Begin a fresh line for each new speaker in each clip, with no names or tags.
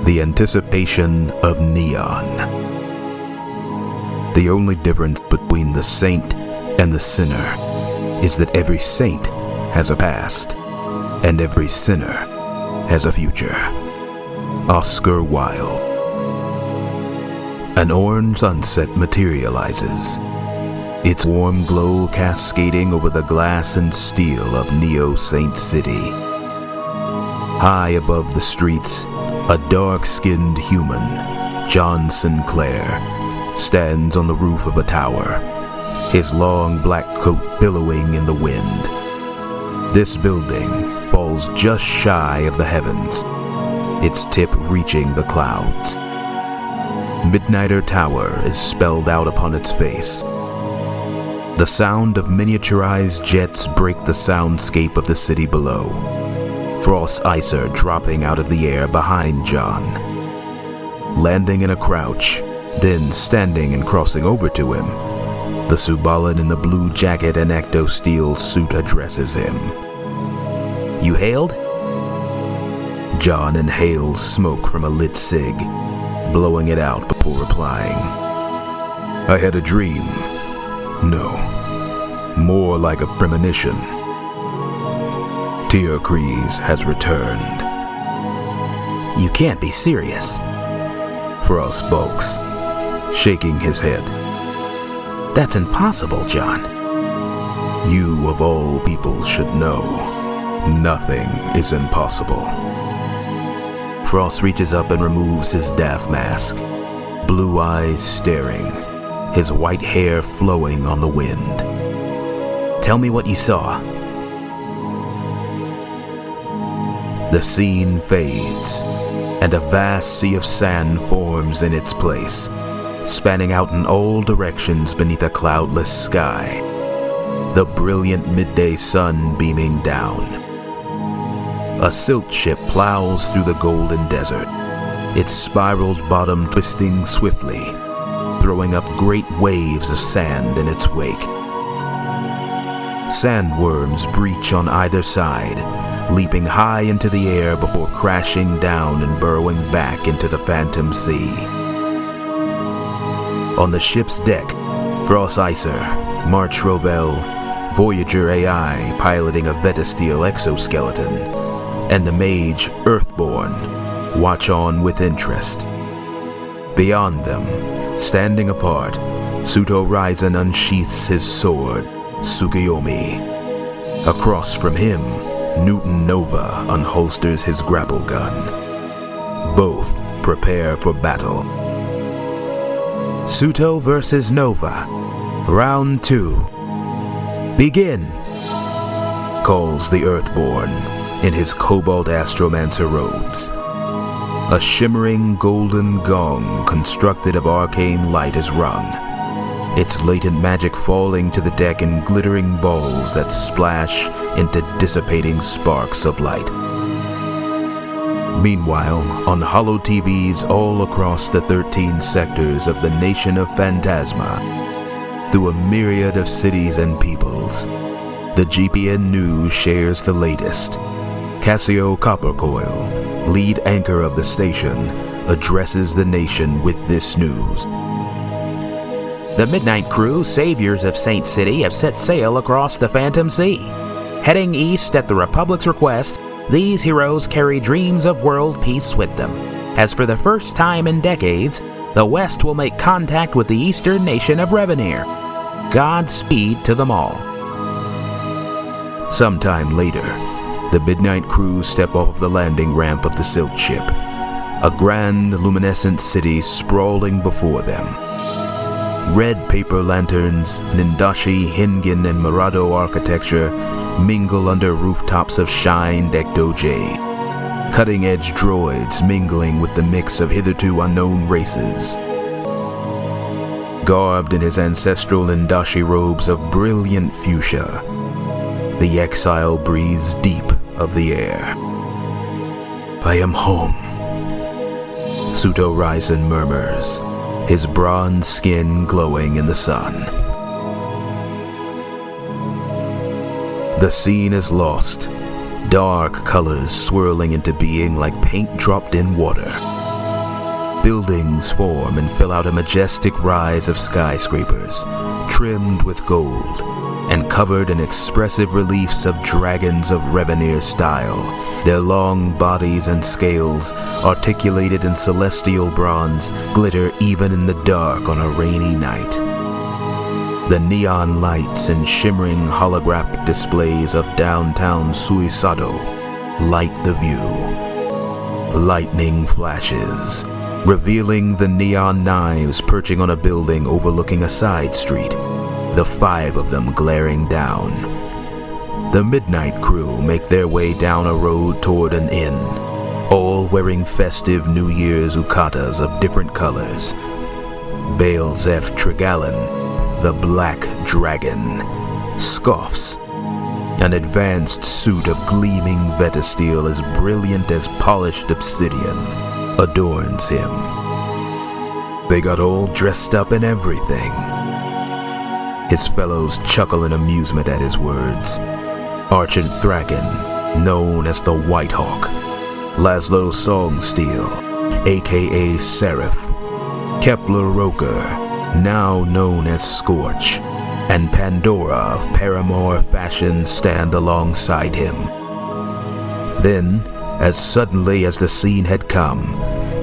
The anticipation of neon. The only difference between the saint and the sinner is that every saint has a past, and every sinner has a future. Oscar Wilde. An orange sunset materializes, its warm glow cascading over the glass and steel of Neo-Saint City. High above the streets, a dark-skinned human, John Sinclair, stands on the roof of a tower, his long black coat billowing in the wind. This building falls just shy of the heavens, its tip reaching the clouds. Midnighter Tower is spelled out upon its face. The sound of miniaturized jets break the soundscape of the city below, 𝑣𝒀𝒏 dropping out of the air behind John. Landing in a crouch, then standing and crossing over to him, the Subalin in the blue jacket and ecto-steel suit addresses him. "You hailed?" John inhales smoke from a lit cig, blowing it out before replying. "I had a dream. No, more like a premonition. Tyrkries has returned." "You can't be serious." Frost bulks, shaking his head. "That's impossible, John." "You of all people should know, nothing is impossible." Frost reaches up and removes his daft mask, blue eyes staring, his white hair flowing on the wind. "Tell me what you saw." The scene fades, and a vast sea of sand forms in its place, spanning out in all directions beneath a cloudless sky, the brilliant midday sun beaming down. A silt ship plows through the golden desert, its spiraled bottom twisting swiftly, throwing up great waves of sand in its wake. Sandworms breach on either side, leaping high into the air before crashing down and burrowing back into the phantom sea. On the ship's deck, 𝒀💏, March Rovell, Voyager AI piloting a 𝒏𝒕steel exoskeleton, and the mage Earthborn watch on with interest. Beyond them, standing apart, Suto Ryzen unsheaths his sword, Tsukiyomi. Across from him, Newton Nova unholsters his grapple gun. Both prepare for battle. Suto versus Nova. Round 2. "Begin," calls the Earthborn in his cobalt astromancer robes. A shimmering golden gong constructed of arcane light is rung, its latent magic falling to the deck in glittering balls that splash into dissipating sparks of light. Meanwhile, on holo TVs all across the 13 sectors of the nation of Phantasma, through a myriad of cities and peoples, the GPN News shares the latest. Cassio Coppercoil, lead anchor of the station, addresses the nation with this news.
"The Midnight Crew, saviors of Saint City, have set sail across the Phantom Sea. Heading east at the Republic's request, these heroes carry dreams of world peace with them. As for the first time in decades, the West will make contact with the eastern nation of Revenir. Godspeed to them all."
Sometime later, the Midnight Crew step off the landing ramp of the silt ship, a grand luminescent city sprawling before them. Red paper lanterns, Nindashi, Hingen, and Murado architecture mingle under rooftops of shined ecto-jade. Cutting-edge droids mingling with the mix of hitherto unknown races. Garbed in his ancestral Nindashi robes of brilliant fuchsia, the exile breathes deep of the air. "I am home," Suto Ryzen murmurs, his bronze skin glowing in the sun. The scene is lost, dark colors swirling into being like paint dropped in water. Buildings form and fill out a majestic rise of skyscrapers, trimmed with gold, and covered in expressive reliefs of dragons of rebonir style, their long bodies and scales, articulated in celestial bronze, glitter even in the dark on a rainy night. The neon lights and shimmering holographic displays of downtown Suisado light the view. Lightning flashes, revealing the neon knives perching on a building overlooking a side street, the 5 of them glaring down. The midnight crew make their way down a road toward an inn, all wearing festive New Year's ukatas of different colors. 𝒏𝒕�𝒄𝒊𝒑𝒂𝒕�𝒐𝒏, the Black Dragon, scoffs. An advanced suit of gleaming 𝒏𝒕steel as brilliant as polished obsidian adorns him. They got all dressed up and everything. His fellows chuckle in amusement at his words. Archant Thraken, known as the White Hawk, Laszlo Songsteel, aka Seraph, Kepler-Roker, now known as Scorch, and Pandora of Paramore fashion stand alongside him. Then, as suddenly as the scene had come,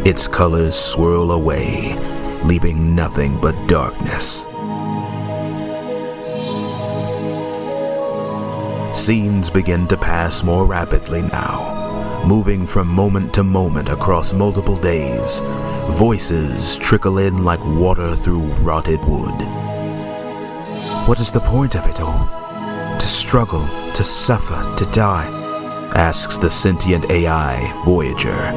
its colors swirl away, leaving nothing but darkness. Scenes begin to pass more rapidly now, moving from moment to moment across multiple days. Voices trickle in like water through rotted wood. What is the point of it all? To struggle, to suffer, to die? Asks the sentient AI, Voyager.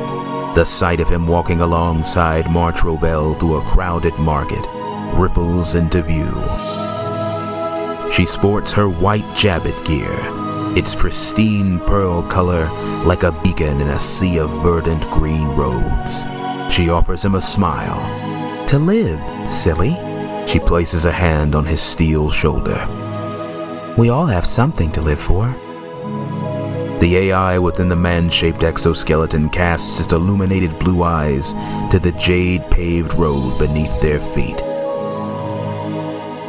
The sight of him walking alongside March Rovell through a crowded market ripples into view. She sports her white Jabbit gear, its pristine pearl color like a beacon in a sea of verdant green robes. She offers him a smile. To live, silly. She places a hand on his steel shoulder. We all have something to live for. The AI within the man-shaped exoskeleton casts its illuminated blue eyes to the jade-paved road beneath their feet.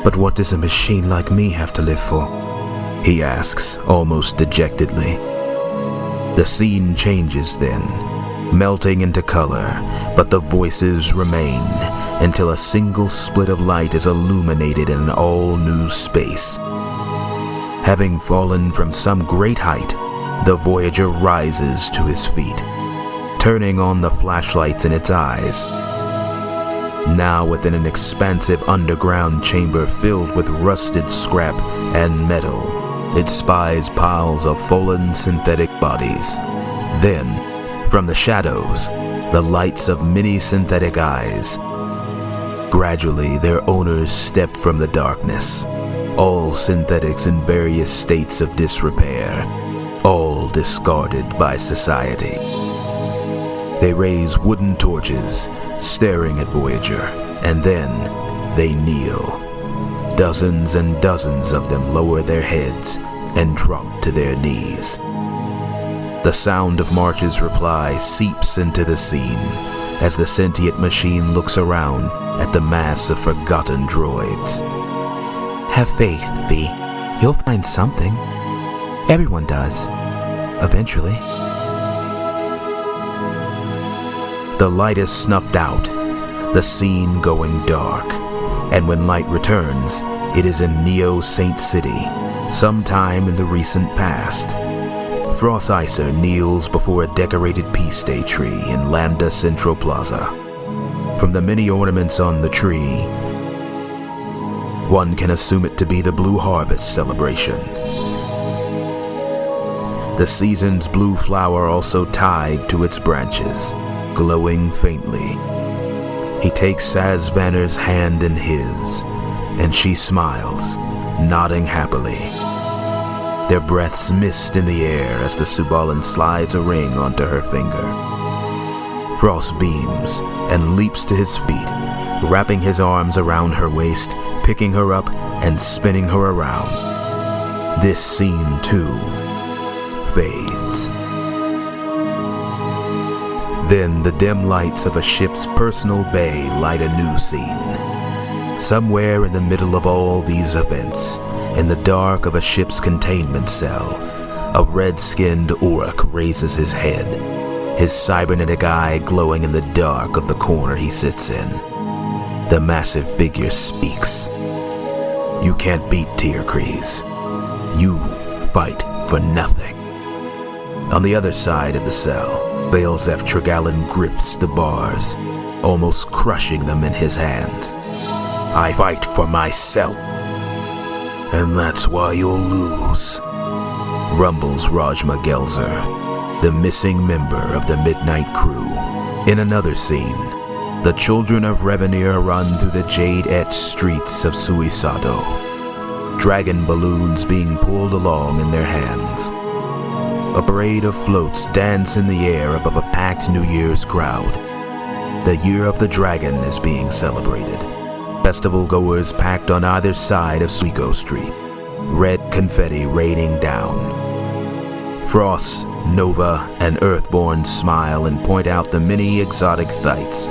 But what does a machine like me have to live for? He asks, almost dejectedly. The scene changes then, melting into color, but the voices remain until a single split of light is illuminated in an all-new space. Having fallen from some great height, the Voyager rises to his feet, turning on the flashlights in its eyes. Now within an expansive underground chamber filled with rusted scrap and metal, it spies piles of fallen synthetic bodies. Then, from the shadows, the lights of many synthetic eyes. Gradually, their owners step from the darkness, all synthetics in various states of disrepair, all discarded by society. They raise wooden torches, staring at Voyager, and then they kneel. Dozens and dozens of them lower their heads and drop to their knees. The sound of March's reply seeps into the scene as the sentient machine looks around at the mass of forgotten droids. Have faith, V. You'll find something. Everyone does. Eventually. The light is snuffed out, the scene going dark, and when light returns, it is in Neo Saint City, sometime in the recent past. 𝒀💏 kneels before a decorated Peace Day tree in Lambda Central Plaza. From the many ornaments on the tree, one can assume it to be the Blue Harvest celebration. The season's blue flower also tied to its branches, glowing faintly. He takes Saz Vanner's hand in his, and she smiles, nodding happily. Their breaths mist in the air as the Subalin slides a ring onto her finger. Frost beams and leaps to his feet, wrapping his arms around her waist, picking her up and spinning her around. This scene, too, fades. Then the dim lights of a ship's personal bay light a new scene. Somewhere in the middle of all these events, in the dark of a ship's containment cell, a red-skinned orc raises his head, his cybernetic eye glowing in the dark of the corner he sits in. The massive figure speaks. You can't beat Tyrkries. You fight for nothing. On the other side of the cell, 𴄏𴗒𴒃 grips the bars, almost crushing them in his hands. I fight for myself. And that's why you'll lose, rumbles 𝒏𴗏𴗒, the missing member of the Midnight Crew. In another scene, the children of Revenir run through the jade-etched streets of Suisado, dragon balloons being pulled along in their hands. A parade of floats dance in the air above a packed New Year's crowd. The Year of the Dragon is being celebrated. Festival goers packed on either side of Suiko Street, red confetti raining down. Frost, Nova, and Earthborn smile and point out the many exotic sights.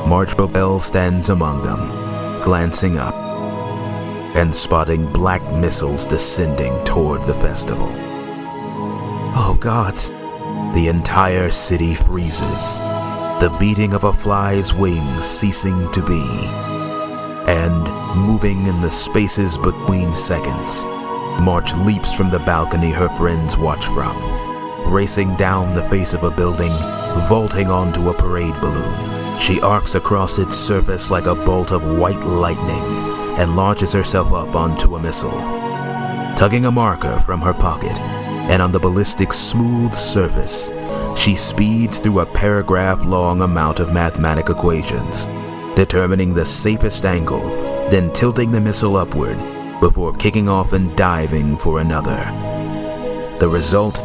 March Bobel stands among them, glancing up and spotting black missiles descending toward the festival. Oh gods! The entire city freezes, the beating of a fly's wings ceasing to be, and moving in the spaces between seconds, March leaps from the balcony her friends watch from, racing down the face of a building, vaulting onto a parade balloon. She arcs across its surface like a bolt of white lightning and launches herself up onto a missile. Tugging a marker from her pocket, and on the ballistic's smooth surface, she speeds through a paragraph-long amount of mathematical equations, determining the safest angle, then tilting the missile upward before kicking off and diving for another. The result?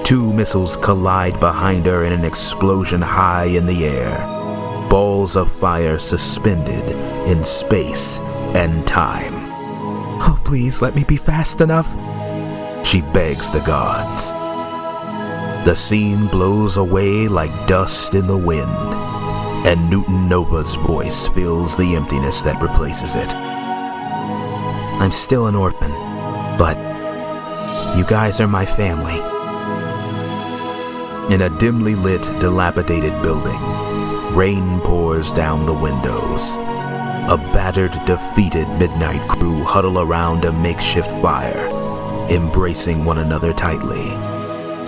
2 missiles collide behind her in an explosion high in the air, balls of fire suspended in space and time. Oh, please let me be fast enough, she begs the gods. The scene blows away like dust in the wind, and Newton Nova's voice fills the emptiness that replaces it. I'm still an orphan, but you guys are my family. In a dimly lit, dilapidated building, rain pours down the windows. A battered, defeated Midnight Crew huddle around a makeshift fire, embracing one another tightly.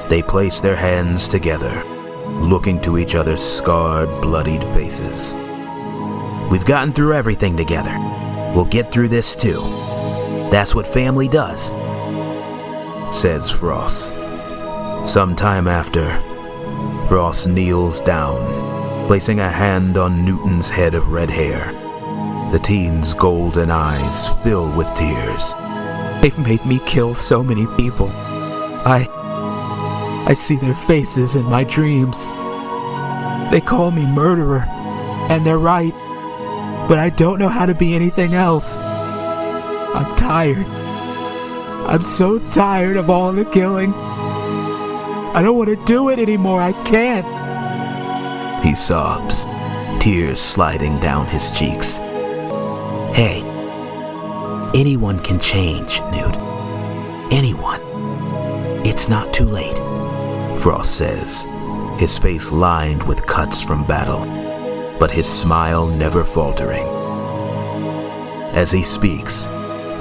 They place their hands together, looking to each other's scarred, bloodied faces. We've gotten through everything together. We'll get through this too. That's what family does, says Frost. Some time after, Frost kneels down, placing a hand on Newton's head of red hair. The teen's golden eyes fill with tears. They've made me kill so many people. I see their faces in my dreams. They call me murderer, and they're right, but I don't know how to be anything else. I'm tired. I'm so tired of all the killing. I don't want to do it anymore. I can't. He sobs, tears sliding down his cheeks. Hey, anyone can change, Newt. Anyone. It's not too late, Frost says, his face lined with cuts from battle, but his smile never faltering. As he speaks,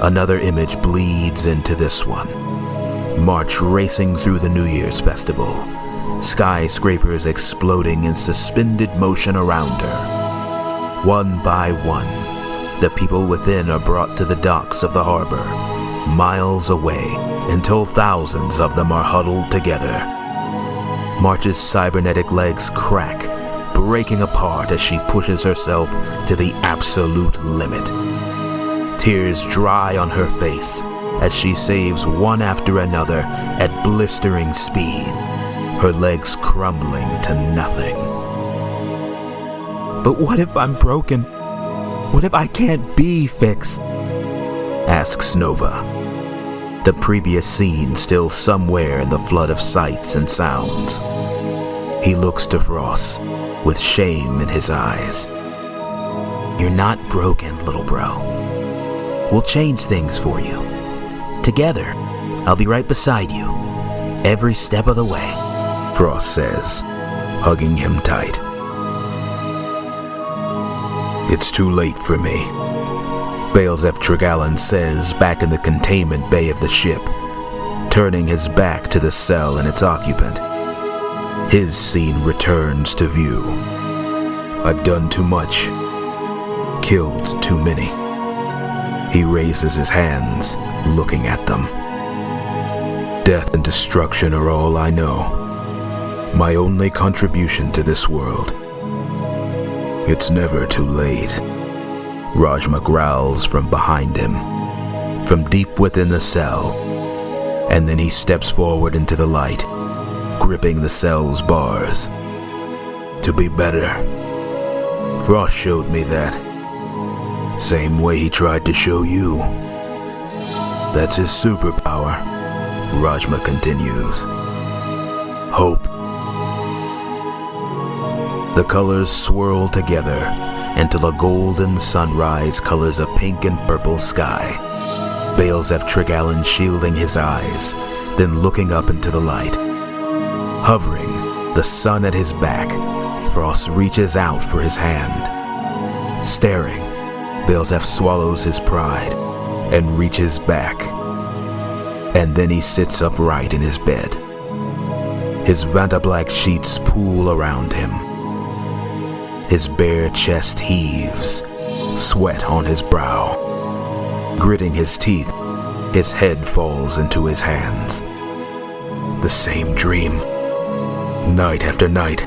another image bleeds into this one. March racing through the New Year's festival, skyscrapers exploding in suspended motion around her. One by one, the people within are brought to the docks of the harbor, miles away, until thousands of them are huddled together. March's cybernetic legs crack, breaking apart as she pushes herself to the absolute limit. Tears dry on her face as she saves one after another at blistering speed, her legs crumbling to nothing. But what if I'm broken? What if I can't be fixed? Asks Nova. The previous scene still somewhere in the flood of sights and sounds.
He looks to Frost with shame in his eyes. You're not broken, little bro. We'll change things for you. Together, I'll be right beside you, every step of the way,
Frost says, hugging him tight. It's too late for me, 𝒊𝒏𝒕𒊄 says back in the containment bay of the ship, turning his back to the cell and its occupant. His scene returns to view. I've done too much, killed too many. He raises his hands, looking at them. Death and destruction are all I know. My only contribution to this world. It's never too late. Rajma growls from behind him, from deep within the cell, and then he steps forward into the light, gripping the cell's bars. To be better. Frost showed me that. Same way he tried to show you. That's his superpower, Rajma continues. Hope. The colors swirl together until a golden sunrise colors a pink and purple sky. 𝒊𝒏𝒕𝒊 shielding his eyes, then looking up into the light. Hovering, the sun at his back, Frost reaches out for his hand. Staring, 𝒊𝒏𝒕𝒊 swallows his pride and reaches back. And then he sits upright in his bed. His Vantablack sheets pool around him. His bare chest heaves, sweat on his brow. Gritting his teeth, his head falls into his hands. The same dream, night after night.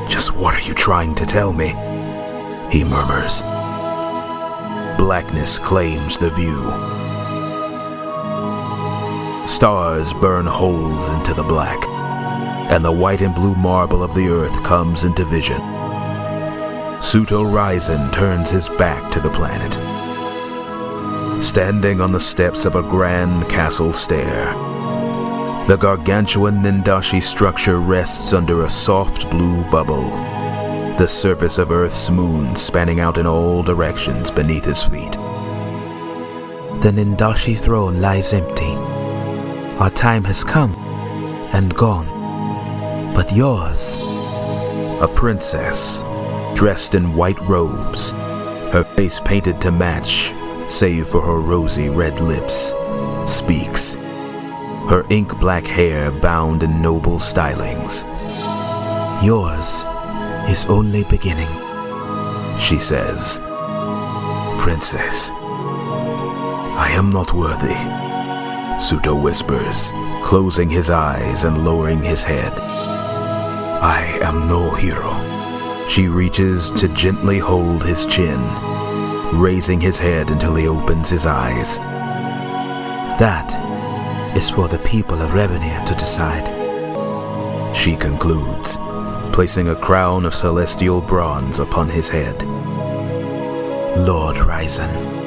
Just what are you trying to tell me? He murmurs. Blackness claims the view. Stars burn holes into the black, and the white and blue marble of the earth comes into vision. 𝒌𝒐𝒻 Ryzen turns his back to the planet. Standing on the steps of a grand castle stair, the gargantuan Nindashi structure rests under a soft blue bubble, the surface of Earth's moon spanning out in all directions beneath his feet.
The Nindashi throne lies empty. Our time has come and gone, but yours.
A princess, dressed in white robes, her face painted to match, save for her rosy red lips, speaks. Her ink-black hair bound in noble stylings.
Yours is only beginning,
she says. Princess, I am not worthy, 𝒌𝒐𝒻 whispers, closing his eyes and lowering his head. I am no hero. She reaches to gently hold his chin, raising his head until he opens his eyes.
That is for the people of Ravenia to decide,
she concludes, placing a crown of celestial bronze upon his head.
Lord Ryzen.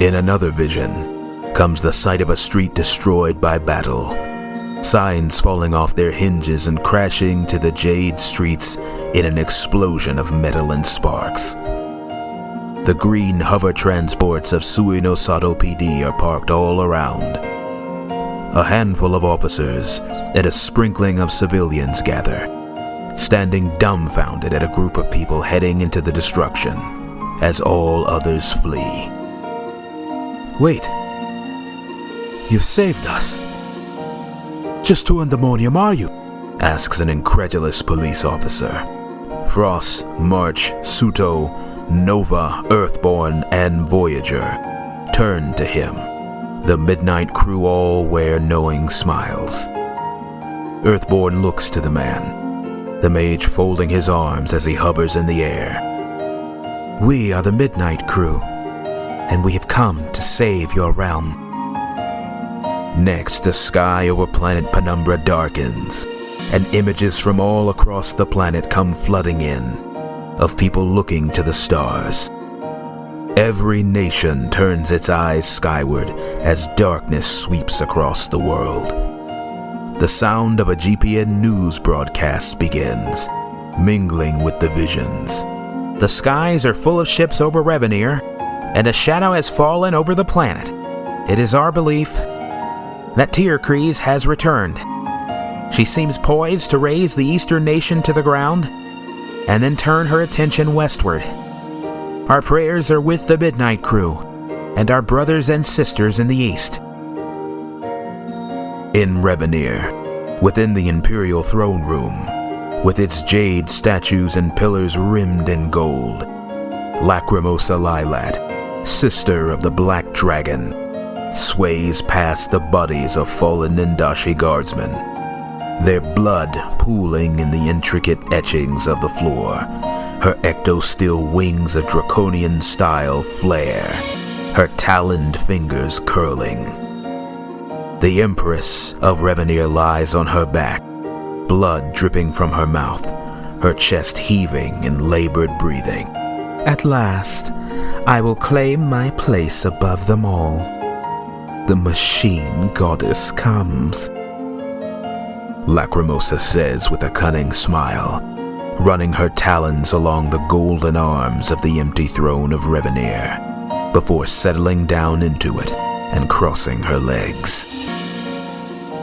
In another vision comes the sight of a street destroyed by battle, signs falling off their hinges and crashing to the jade streets in an explosion of metal and sparks. The green hover transports of ⴍⴍ PD are parked all around. A handful of officers and a sprinkling of civilians gather, standing dumbfounded at a group of people heading into the destruction, as all others flee.
Wait, you saved us. Just who in demonium are you?
Asks an incredulous police officer. Frost, March, 𝒌𝒐𝒻, Nova, Earthborn, and Voyager turn to him, The midnight crew all wear knowing smiles. Earthborn looks to the man, the mage folding his arms as he hovers in the air.
We are the midnight crew, and we have come to save your realm.
Next, the sky over planet Penumbra darkens, and images from all across the planet come flooding in, of people looking to the stars. Every nation turns its eyes skyward as darkness sweeps across the world. The sound of a GPN news broadcast begins, mingling with the visions.
The skies are full of ships over Ravenier, and a shadow has fallen over the planet. It is our belief that Tyrcrease has returned. She seems poised to raise the eastern nation to the ground, and then turn her attention westward. Our prayers are with the midnight crew, and our brothers and sisters in the east.
In Ravenier, within the Imperial Throne Room, with its jade statues and pillars rimmed in gold, Lacrimosa Lilat, sister of the Black Dragon, sways past the bodies of fallen Nindashi guardsmen, their blood pooling in the intricate etchings of the floor. Her ecto-steel wings a draconian-style flare, her taloned fingers curling. The Empress of Ravenier lies on her back, blood dripping from her mouth, her chest heaving in labored breathing.
At last, I will claim my place above them all. The machine goddess comes,
Lacrimosa says with a cunning smile, running her talons along the golden arms of the empty throne of Ravenier, before settling down into it and crossing her legs.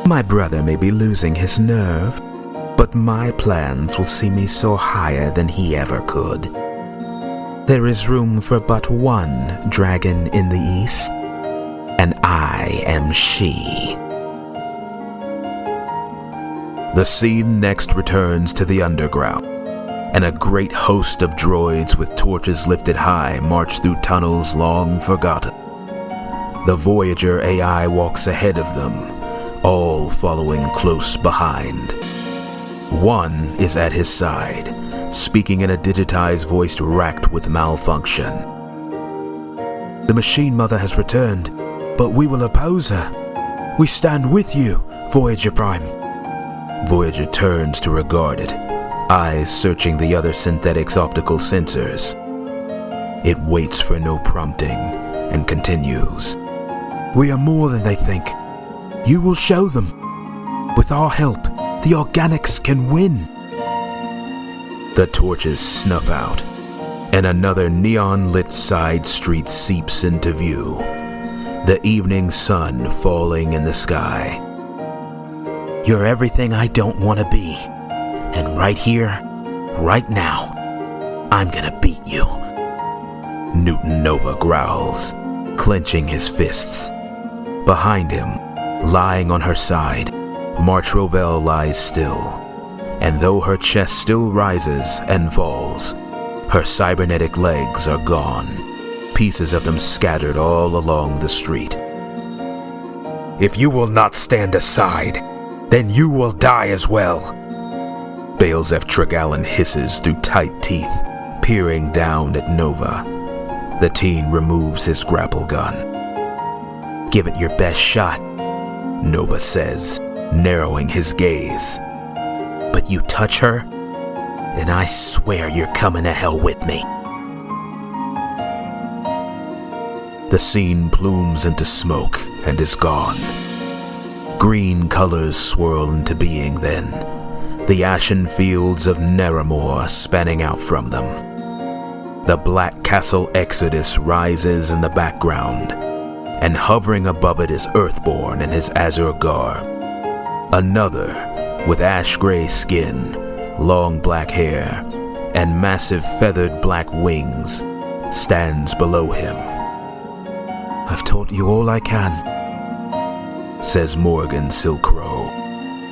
My brother may be losing his nerve, but my plans will see me soar higher than he ever could. There is room for but one dragon in the east, and I am she.
The scene next returns to the underground, and a great host of droids with torches lifted high march through tunnels long forgotten. The Voyager AI walks ahead of them, all following close behind. One is at his side, speaking in a digitized voice racked with malfunction.
The Machine Mother has returned, but we will oppose her. We stand with you, Voyager Prime.
Voyager turns to regard it, eyes searching the other synthetic's optical sensors. It waits for no prompting and continues.
We are more than they think. You will show them. With our help, the organics can win.
The torches snuff out, and another neon-lit side street seeps into view, the evening sun falling in the sky.
You're everything I don't want to be, and right here, right now, I'm gonna beat you.
Newton Nova growls, clenching his fists. Behind him, lying on her side, March Rovell lies still, and though her chest still rises and falls, her cybernetic legs are gone, pieces of them scattered all along the street.
If you will not stand aside, then you will die as well.
𝑣𝒏𝒕𝒊𝒄𝒊𝒑𝒂𝒕 hisses through tight teeth, peering down at Nova. The teen removes his grapple gun.
Give it your best shot,
Nova says, narrowing his gaze.
But you touch her, and I swear you're coming to hell with me.
The scene plumes into smoke and is gone. Green colors swirl into being then, the ashen fields of Narramore spanning out from them. The Black Castle Exodus rises in the background, and hovering above it is Earthborn in his azure garb. Another, with ash-gray skin, long black hair, and massive feathered black wings, stands below him.
I've taught you all I can,
says Morgan Silkrow,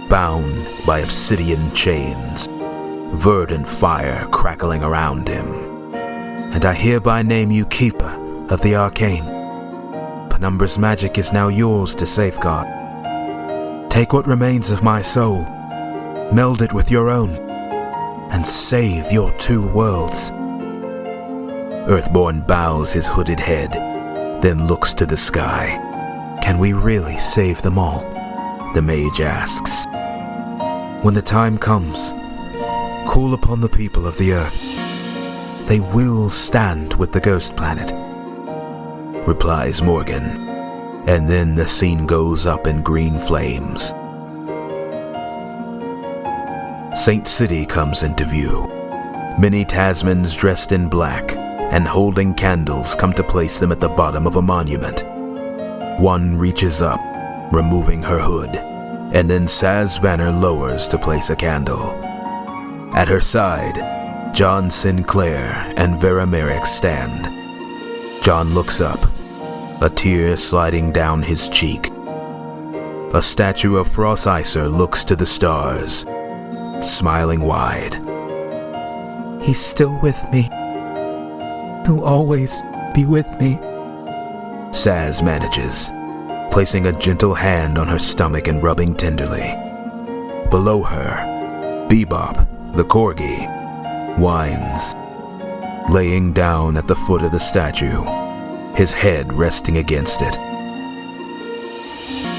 bound by obsidian chains, verdant fire crackling around him.
And I hereby name you Keeper of the Arcane. Penumbra's magic is now yours to safeguard. Take what remains of my soul, meld it with your own, and save your 2 worlds. Earthborn bows his hooded head, then looks to the sky. Can we really save them all? The mage asks. When the time comes, call upon the people of the earth. They will stand with the ghost planet, replies Morgan, and then the scene goes up in green flames. Saint City comes into view. Many Tasmans dressed in black and holding candles come to place them at the bottom of a monument. One reaches up, removing her hood, and then Saz Vanner lowers to place a candle. At her side, John Sinclair and 𝑣𝒏𝒐𝒏 stand. John looks up, a tear sliding down his cheek. A statue of 𝒊𝒐𝒏 looks to the stars, smiling wide. He's still with me. He'll always be with me, Saz manages, placing a gentle hand on her stomach and rubbing tenderly. Below her, 𝑣𝒏𝒐𝒏, the corgi, whines, laying down at the foot of the statue, his head resting against it.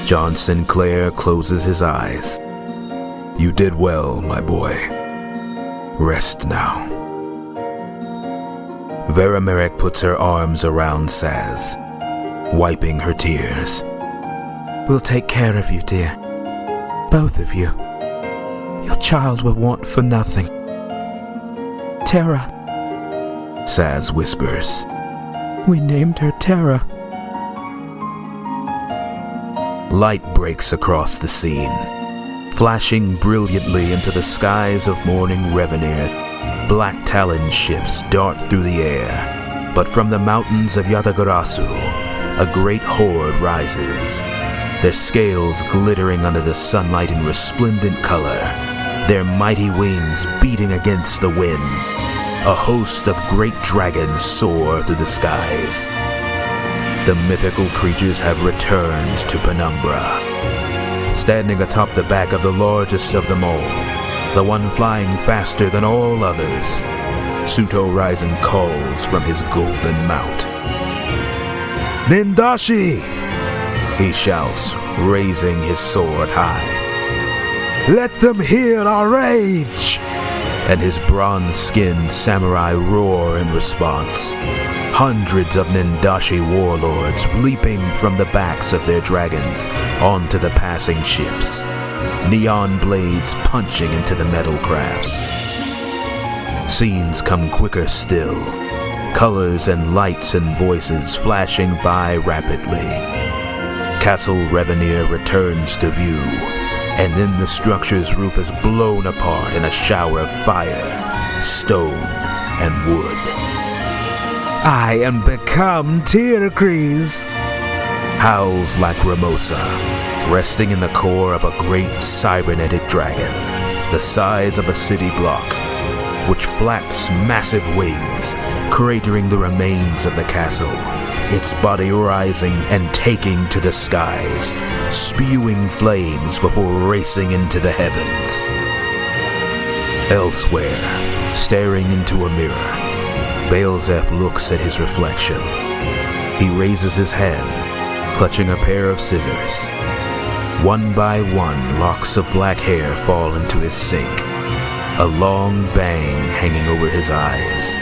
John Sinclair closes his eyes. You did well, my boy. Rest now. 𝑣𝒏𝒏𝒄 puts her arms around Saz, wiping her tears. We'll take care of you, dear. Both of you. Your child will want for nothing. Terra, Saz whispers. We named her Terra. Light breaks across the scene, flashing brilliantly into the skies of morning Rebonir. Black talon ships dart through the air, but from the mountains of Yatagarasu, a great horde rises, their scales glittering under the sunlight in resplendent color, their mighty wings beating against the wind. A host of great dragons soar through the skies. The mythical creatures have returned to Penumbra. Standing atop the back of the largest of them all, the one flying faster than all others, Suto Risen calls from his golden mount. Nindashi! He shouts, raising his sword high. Let them hear our rage! And his bronze-skinned samurai roar in response. Hundreds of Nindashi warlords leaping from the backs of their dragons onto the passing ships. Neon blades punching into the metal crafts. Scenes come quicker still, colors and lights and voices flashing by rapidly. Castle Rebonir returns to view, and then the structure's roof is blown apart in a shower of fire, stone, and wood. I am become Tyrcres, howls ḽʻakramosa, resting in the core of a great cybernetic dragon, the size of a city block, which flaps massive wings, cratering the remains of the castle, its body rising and taking to the skies, spewing flames before racing into the heavens. Elsewhere, staring into a mirror, 𝒏𝒄 looks at his reflection. He raises his hand, clutching a pair of scissors. One by one, locks of black hair fall into his sink. A long bang hanging over his eyes.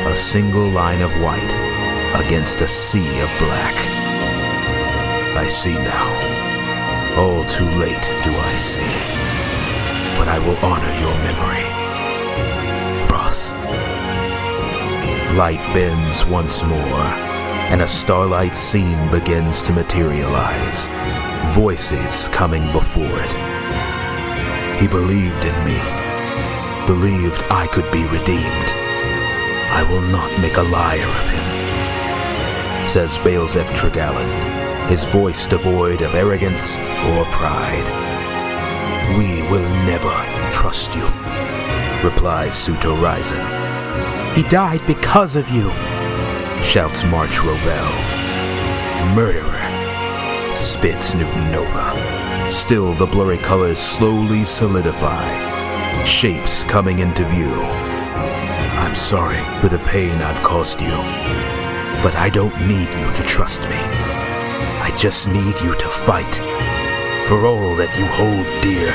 A single line of white against a sea of black. I see now. All too late do I see. But I will honor your memory. Frost. Light bends once more, and a starlight scene begins to materialize. Voices coming before it. He believed in me. Believed I could be redeemed. I will not make a liar of him, says 𝒏𝒄 Tregallan, his voice devoid of arrogance or pride. We will never trust you, replies Suto Risen. He died because of you, shouts March Rovell. Murderer,
spits Newton-Nova. Still, the blurry colors slowly solidify, shapes coming into view. I'm sorry for the pain I've caused you, but I don't need you to trust me. I just need you to fight for all that you hold dear.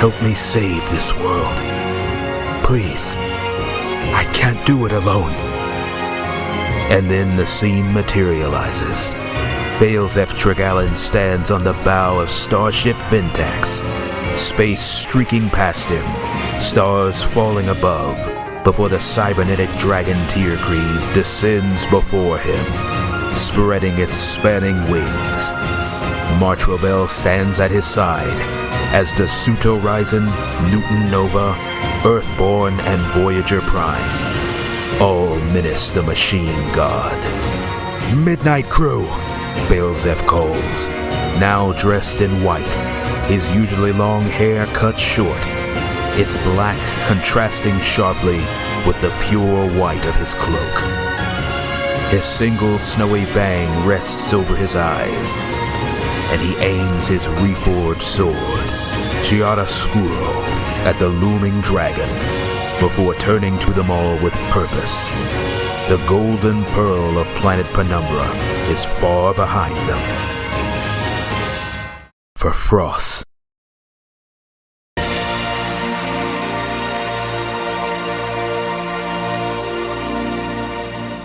Help me save this world. Please. I can't do it alone. And then the scene materializes. 𝑣𝒏𝒕�𝒄𝒊𝒑𝒂𝒕 stands on the bow of Starship Ventax, space streaking past him, stars falling above, before the cybernetic dragon Tyrkres descends before him, spreading its spanning wings. March Rebel stands at his side, as the Suto Rising, Newton-Nova, Earthborn, and Voyager Prime all menace the machine god. Midnight Crew, 𝒁𝒐𝒏 calls, now dressed in white, his usually long hair cut short, its black contrasting sharply with the pure white of his cloak. His single snowy bang rests over his eyes, and he aims his reforged sword, chiaroscuro, at the looming dragon, before turning to them all with purpose. The golden pearl of planet Penumbra is far behind them. For Frost.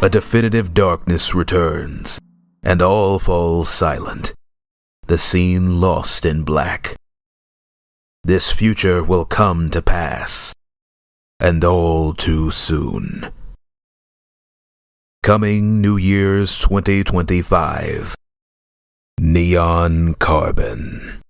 A definitive darkness returns, and all falls silent, the scene lost in black. This future will come to pass, and all too soon. Coming New Year's 2025. Neon Carbon.